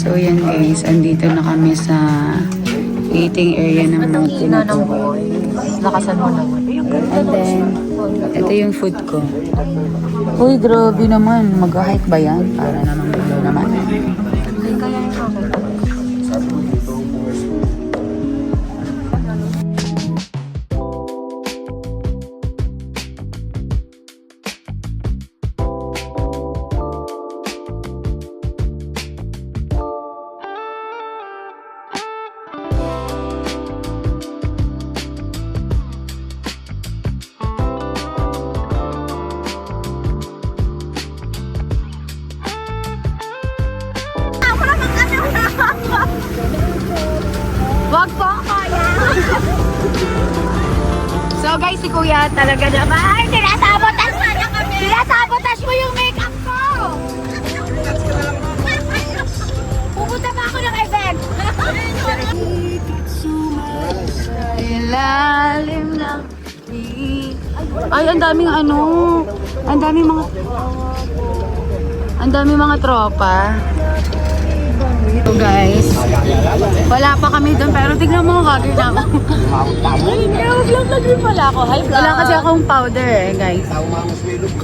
So yan guys, andito na kami sa eating area ng mga ng boy. Lakasan mo naman. And then, ito yung food ko. Uy, grabe naman. Mag-hike ba yan? Para naman gulo naman. Ay, kaya yung rocket. Wag po, kaya! So guys, si Kuya talaga naman. Tinasabotas mo na kami! Tinasabotas mo yung makeup ko! Pupunta pa ako ng event! Ilalim ng ay, ang daming ano, ang daming mga tropa. So guys, wala pa kami doon pero tignan mo kagay na ako. Vlog din pala ako. Hi, vlog. Wala kasi akong powder eh, guys.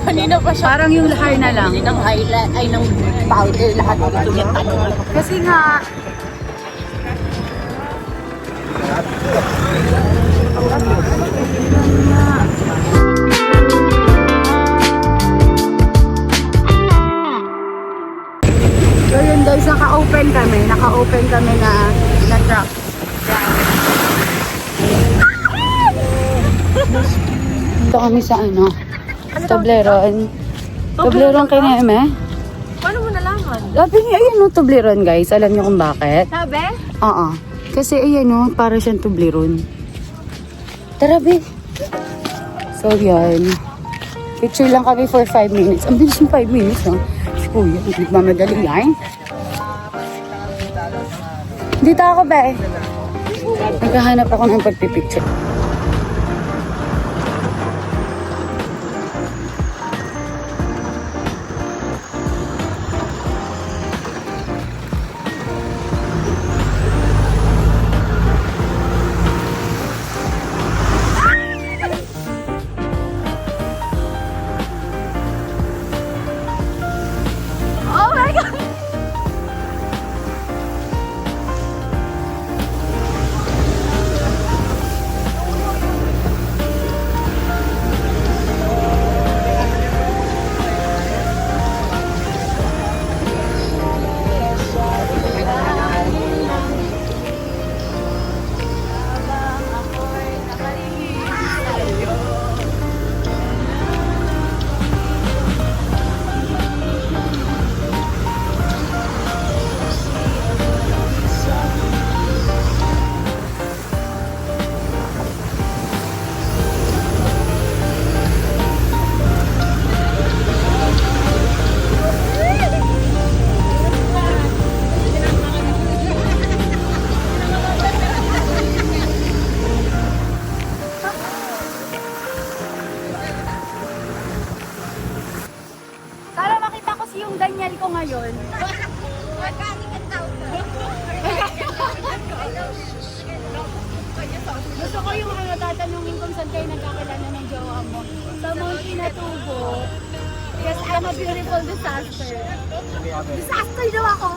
Kanina pa siya. Parang yung hair na lang. Ng highlight, ay ng powder, lahat ng tumitan. Kasi nga, so yun guys, naka-open kami na truck. Dito kami sa ano, Toblerone. Toblerone kay Neme. Paano mo nalaman? Sabi niya, ayan o, Toblerone guys. Alam niyo kung bakit? Sabi? Oo. Kasi ayan o, para siyang Toblerone. Tara, be. So yan. Picture lang kami for 5 minutes. Ang bilis yung 5 minutes, no? Si Kuya, nagmamadali yan. Dito ako, be. Naghahanap ako ng pagpipicture. Oh my God! Para makita ko si yung Daniel ko ngayon. Gusto ko yung ano, tatanungin kung saan kayo nagkakilala ng jowa mo. Sa Mount Pinatubo. Yes, I'm a beautiful disaster. Disaster daw ako!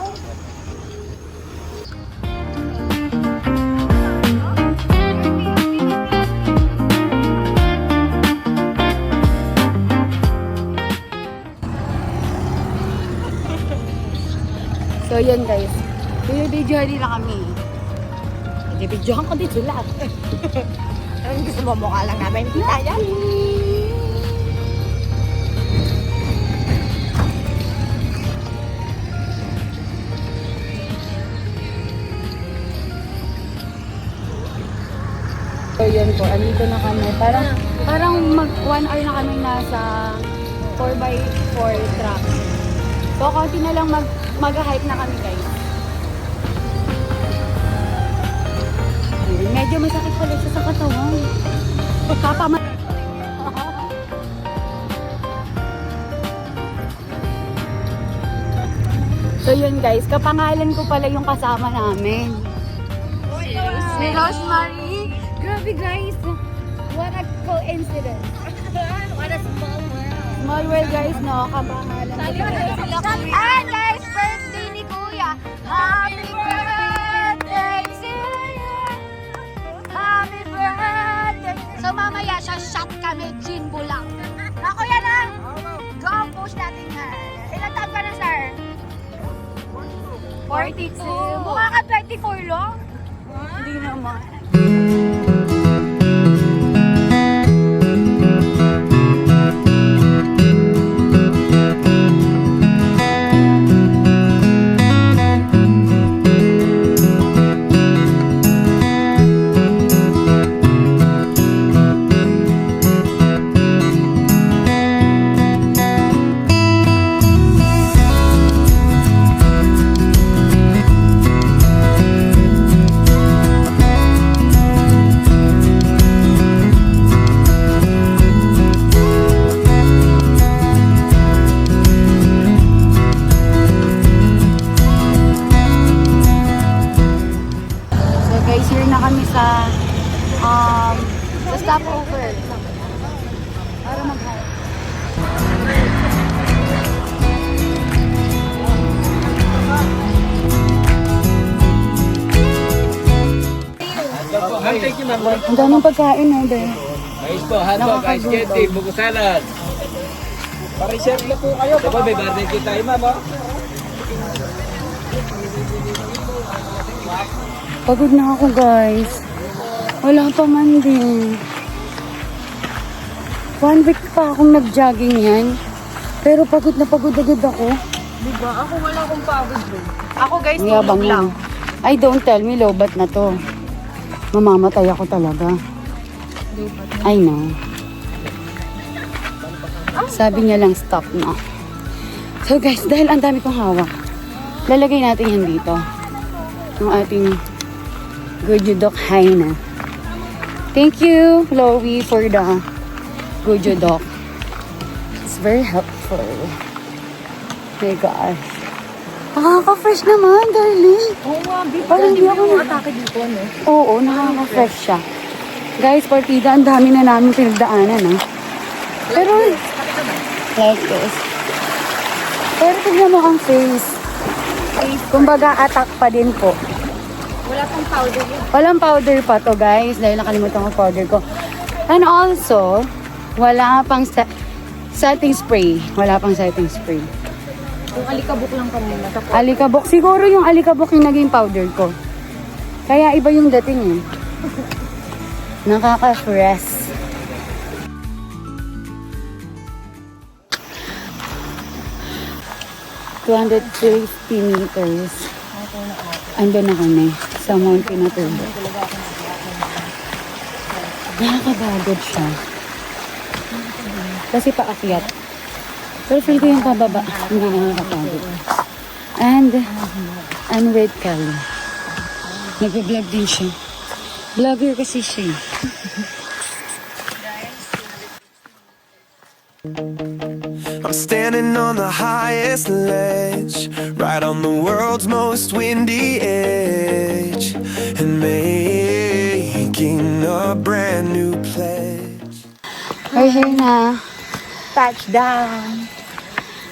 So yun guys, binibidyohan nila kami. Binibidyohan ko din sila. Ang gusto mo mukha lang namin. Kita yan. So yun po, andito na kami. Parang mag 1 hour na kami nasa 4x4 truck. So konti na lang mag-hike na kami guys. Medyo masakit pala siya sa katawan. Kapama. So So yun guys, kapangalan ko pala yung kasama namin. Si Rosemary. Grabe guys. What a coincidence. What a small world. Small world guys, no? Kapangalan ko pala. And guys, birthday ni Kuya. Happy birthday to you. Happy birthday. So mamaya, shot kami, gin bulang. Na Kuya na. Go, post natin nga. Ilan taon ka na, sir? 42. Mukha ka 24 lang. Hindi naman. Guys, here na kami sa stopover. Para mag-hike. Thank you, ma'am. Ang daming pagkain, no, be? Mais po, hotdog, ice candy, buko salad. Pa-reserve na po kayo. Diba, may barbecue tayo, ma'am, oh. Pagod na ako, guys. Wala pa man din. 1 week pa akong nag-jogging yan. Pero pagod na pagod agad ako. Diba? Ako wala akong pagod bro. Ako guys, Ang yabang lang. Ay, don't tell me, lobat na to. Mamamatay ako talaga. I know. Sabi niya lang, stop na. So guys, dahil ang dami kong hawak, lalagay natin yan dito. Yung ating Gujudok Haina. Thank you, Chloe, for the Gujudok. It's very helpful. My gosh. Nakaka-fresh naman, darling. Oo nga, babe. Parang hindi ako atake dito, no? Oo, nakaka-fresh siya. Guys, partida, ang dami na namin pinagdaanan, ha? Pero, like this. Pero tignan mo ang face. Kumbaga, attack pa din po. Wala pang powder yun. Walang powder pa to, guys. Dahil nakalimutan ko powder ko. And also, wala pang setting spray. Wala pang setting spray. Yung alikabok lang kanina. Alikabok. Siguro yung alikabok yung naging powder ko. Kaya iba yung dating, eh. Nakaka-fresh. ...250 meters. Ando na kami sa Mount Pinatubo. Nakakabagod siya. Kasi paakyat. Pero feel ko yung pababa. Nakakapagod. And I'm with Kelly. Nag-vlog din siya. Vlogger kasi siya. I'm standing on the highest ledge, right on the world's most windy edge, and making a brand new pledge. We're here na. Touchdown.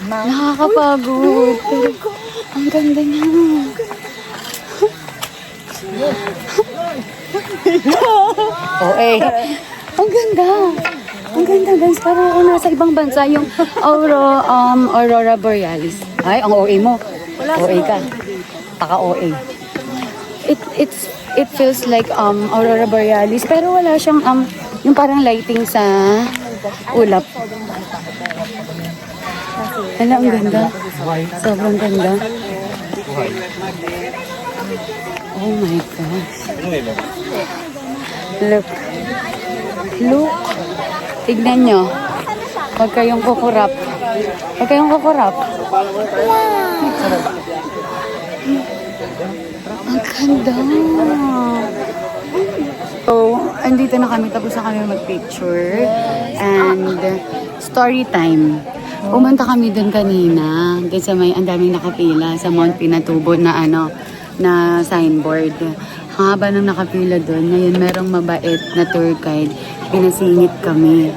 Nakakapagod. Pero ang ganda niya. Oh, eh. Ang ganda. Ang ganda, guys. Parang ako nasa ibang bansa. Yung Aurora Borealis. Ay, ang OA mo. OA ka. Paka-OA. It feels like Aurora Borealis. Pero wala siyang yung parang lighting sa ulap. Hala, ang ganda. Sobrang ganda. Oh my gosh. Look. Look. Tignan nyo. Huwag kayong kukurap. Huwag kayong kukurap. Ang ganda. So, andito na kami. Tapos na kami mag-picture. And story time. Pumunta kami doon kanina. Doon sa may, ang daming nakapila sa Mount Pinatubo na na signboard. Ang haba nang nakapila doon. Ngayon, merong mabait na tour guide. Pinasingit kami.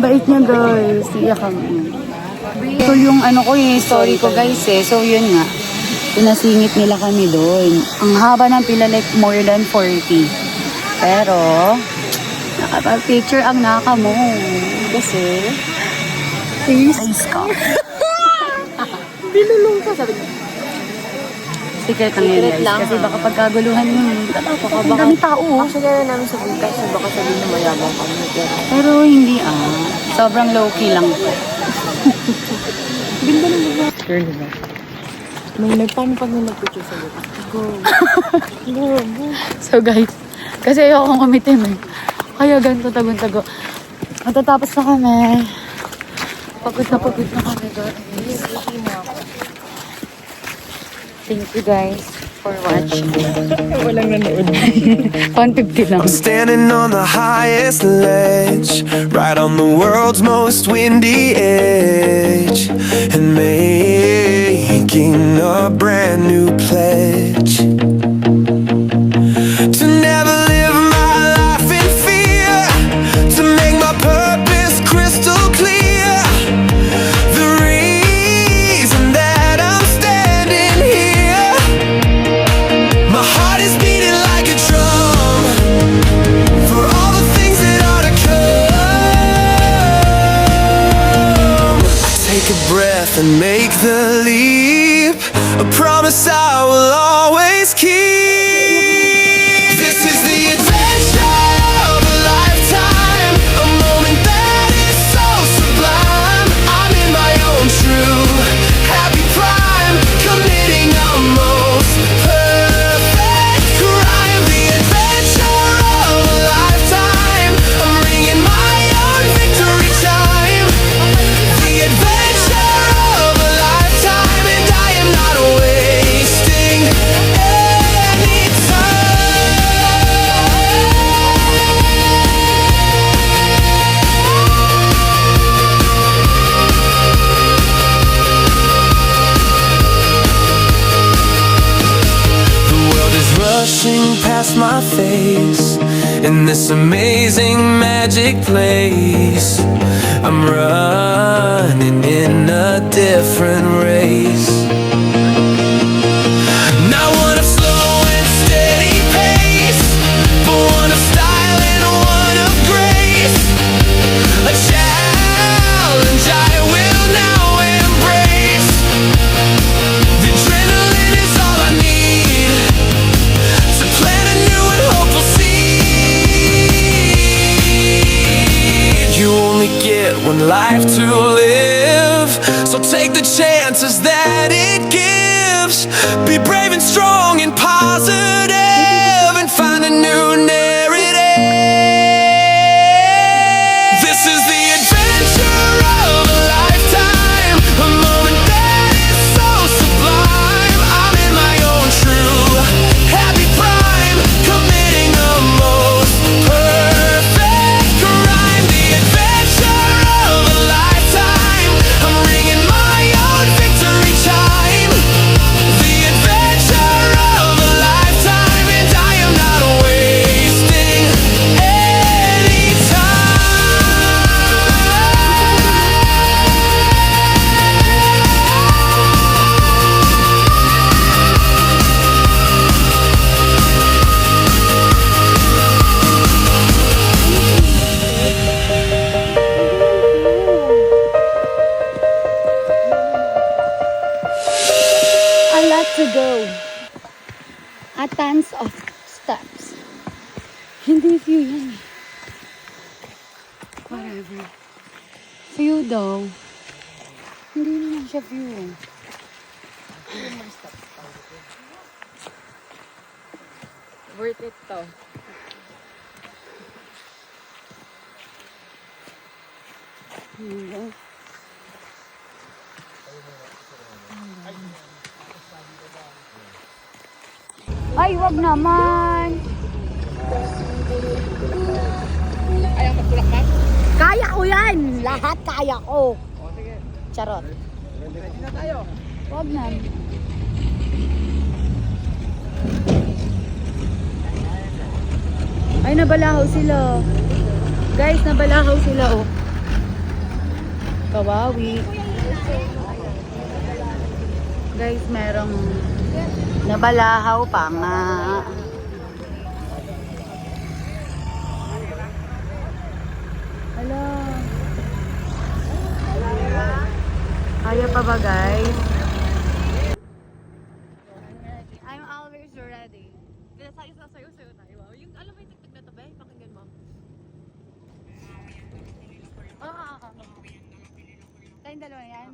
Bait niya, guys. Siya kami. Ito yung story ko, guys, eh. So, yun nga. Pinasingit nila kami doon. Ang haba ng pila, like more than 40. Pero, nakapag-picture ang naka mo. Kasi, face ka. Binulong ka, sabi ko. Secret lang yun, guys. Kasi baka pagkaguluhan yun. Ang daming tao. Actually, gano'n namin sa bukas. Baka sabihin na mayaman kami. Pero hindi sobrang low-key lang po. Ganda ng bukas. Sure, diba? May paano pag may nag-picture sa bukas? Go. So guys, kasi ayokong umitim eh. Kaya ganito tagon-tago. Matatapos na kami. Pagod na kami, guys. Thank you guys for watching. Walang nanood. 150 lang. I'm standing on the highest ledge, right on the world's most windy edge, and making a brand new pledge to never live my life in fear, to make my purpose crystal clear. The reason that I'm standing here, my heart is beating like a drum for all the things that are to come. I take a breath and make the leap, a promise I will always keep. This is the adventure of a lifetime, a moment that is so sublime. I'm in my own true happy prime, committing a most perfect crime. The adventure of a lifetime, I'm ringing my own victory chime. The adventure of a lifetime, and I am not wasting any time. The world is rushing past my face in this amazing magic place. I'm running in a different race. Not one of slow and steady pace, but one of style and one of grace. A challenge I will now embrace. The adrenaline is all I need to plant a new and hopeful seed. You only get one life to live, so take the chances that it gives. Be brave and strong and positive, and find a new narrative. This is the adventure of a lifetime, a moment that is so sublime. I'm in my own true happy prime, committing a most perfect crime. The adventure of a lifetime, I'm ringing my own victory chime. The adventure of a lifetime, and I am not wasting any A lot to go. A tons of steps. Hindi view yan. Whatever. View daw. Hindi naman siya view. Worth it to. Hindi. Ay, wag naman. Kaya ko yan! Lahat kaya ko! Charot. Huwag na. Ay, nabalahaw sila. Guys, nabalahaw sila, oh. Kawawi. Guys, merong nabalahaw pa nga. Hala. Kaya pa ba, guys? I'm always ready. Kaya sasayo-sayo tayo. Wow. Yung alam mo yung tiktik na tabi? Pakinggan mo. Oo. Tayong dalawa yan?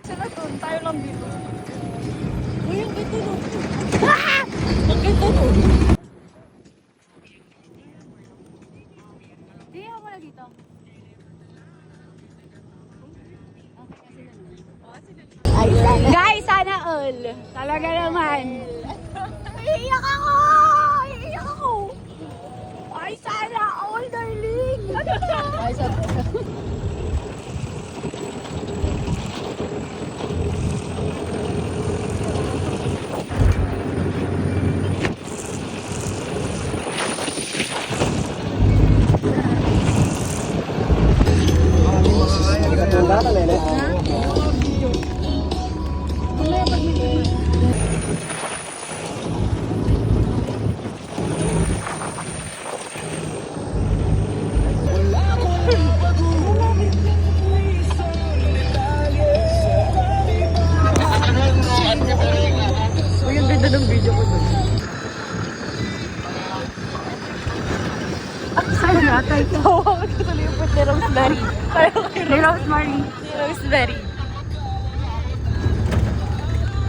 Sila dun, tayo lang dito. Uy, yung dito no. Ah! Ang dito no. Di ako wala dito. Guys, sana all. Talaga naman. Iiyak ako! Iiyak ako! Ay, sana all, darling! Ay, sa... Uy, yung ganda ng video ko dun. Saan natay ko? Tawag ko tuloy yung puti Rosemary. Ni Rosemary. Rosemary.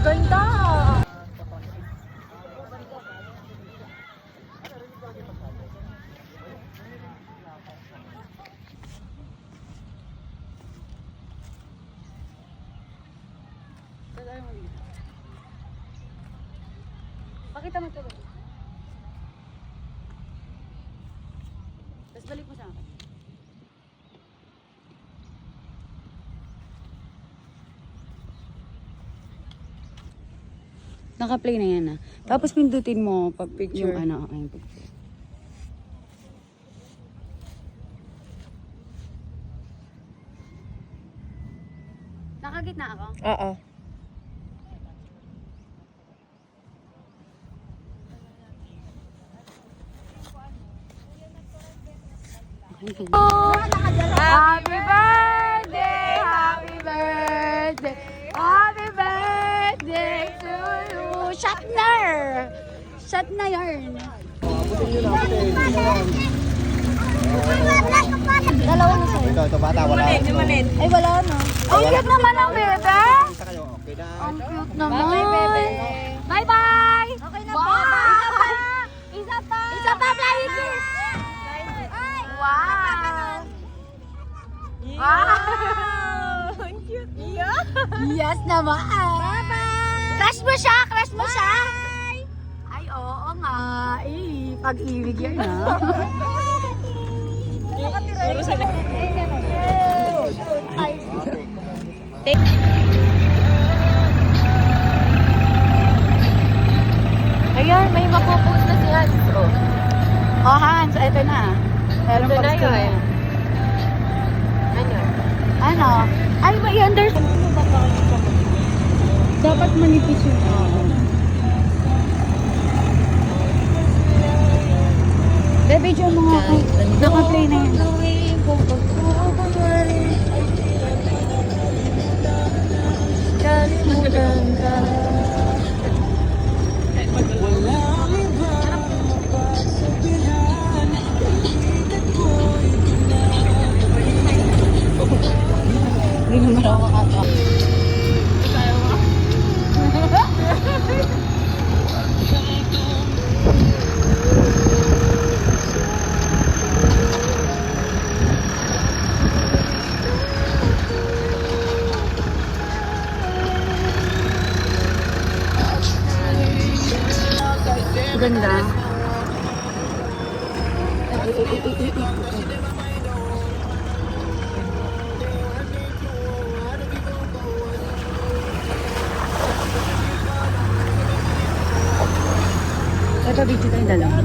Ganda! Pakita mo ito. Tapos balik mo sa akin. Naka-play na yan, ah. Tapos pindutin mo pag Picture. yung ano, yung picture. Nakagitna ako? Oo. Happy birthday! Happy birthday! Happy birthday to you! Shatner! Shatner yarn! Dalawa na sa'yo. Ito bata, wala. Ay, wala na. Ang cute naman ang bebe! Isa kayo, okay na. Ang cute naman! Bye-bye! Okay na po! Isa pa! Isa pa! Isa pa! Flying kiss! Wow! Wow! Ang cute niya! Yes naman! Bye-bye! Crush mo siya! Crush mo siya! Ay, oo nga. Eh, pag-ibig yan, ha? Ayan, may mapopost na si Hans. Oh, Hans, ito na. Meron Ito na pag-skin yun. Ano? Ano? Ay, may under... Dapat manipis yun. Bebe, dyan mo nga ako. Naka-play na yun. Hindi naman ako kakatawa. Ito, video tayong dalawa.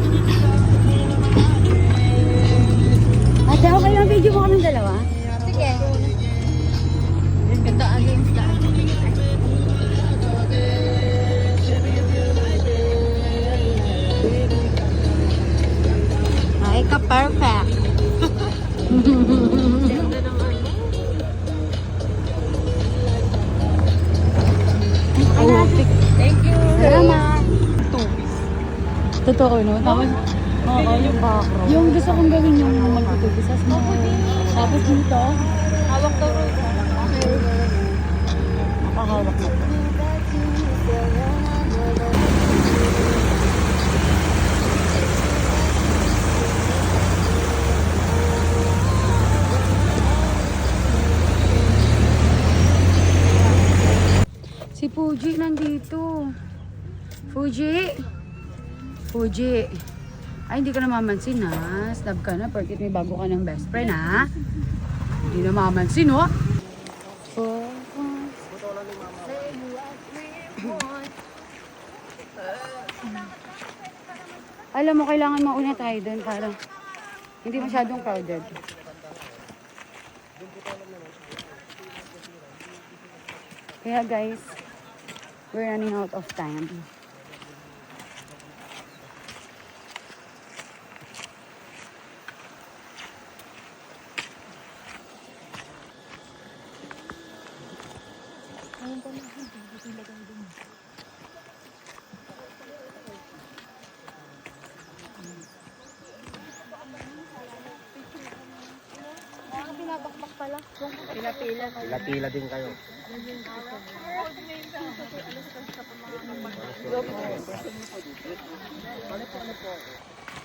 Ate, okay lang video mo kaming dalawa? Sige. Ganda against the ay ka perfect. Thank you. Salamat. Totoo, no? Tapos, yung background. Yung gusto kong gawin yung magtutubis sa small. Tapos dito, Hawak daw rin. Okay. nakahawak na. Si Fuji nandito. Fuji! Fuji! Ay, hindi ka na mamansin ha. Snub ka na porque may bago ka ng best friend ha. Hindi na mamansin oh. Alam mo, kailangan mauna tayo doon para hindi masyadong crowded. Kaya guys, we're running out of time. Pinabakbak pala. Pila-pila din kayo.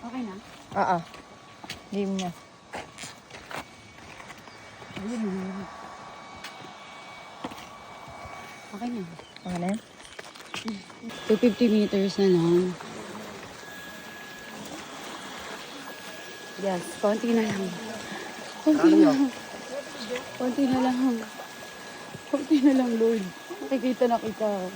Okay na? Oo. Dim niya. Ayun na. Okay na. Okay na yan? 250 meters na lang. Yes, konti na lang. Konti na lang. Konti na lang. Konti na lang, Lord. Nakikita na kita.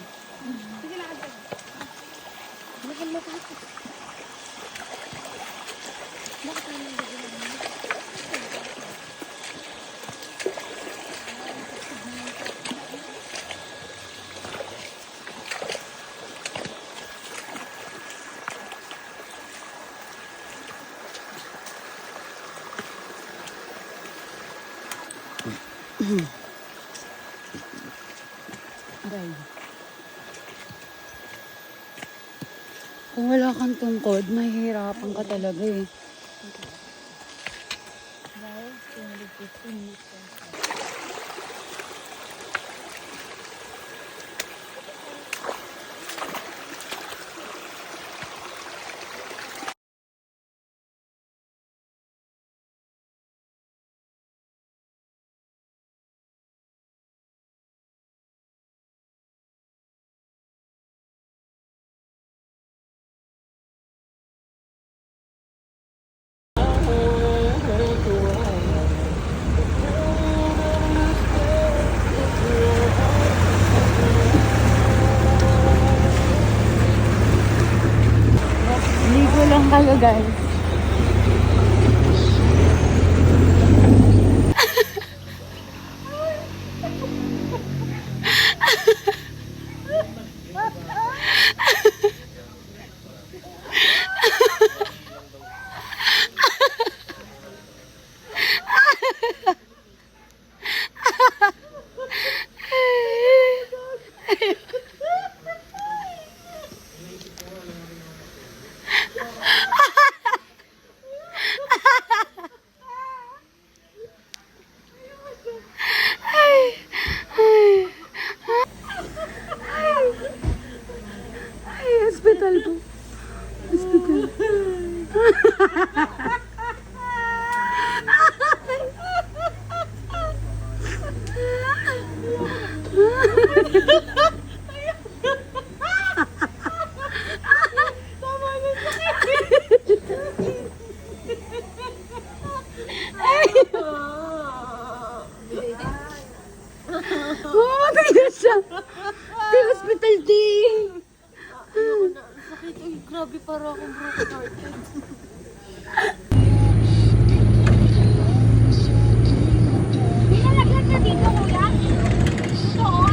Aray. Kung wala kang tungkod, mahihirapan ka talaga eh. Ligo lang kayo guys. Ay, hospital po. Hospital. siya. Di, hospital day. Sakit, uy, grabe para akong broken hearted. May nalaglag na dito, kuya? Totoo?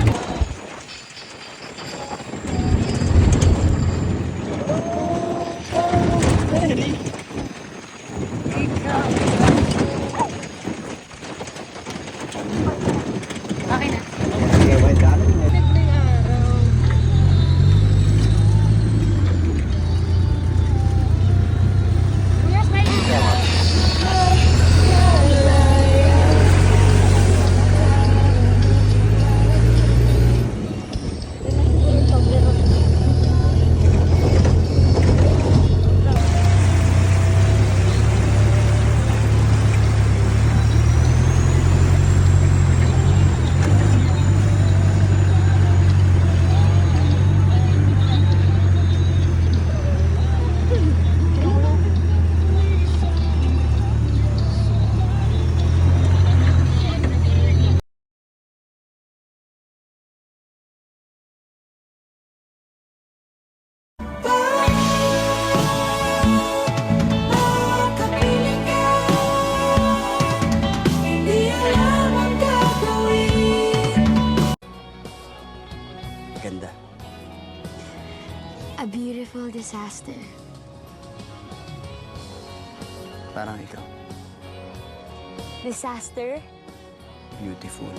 Okay na. Kuya, smile. Kapiling ka, hindi alam ang gagawin. Ganda. A beautiful disaster. Parang ikaw. Disaster? Beautiful.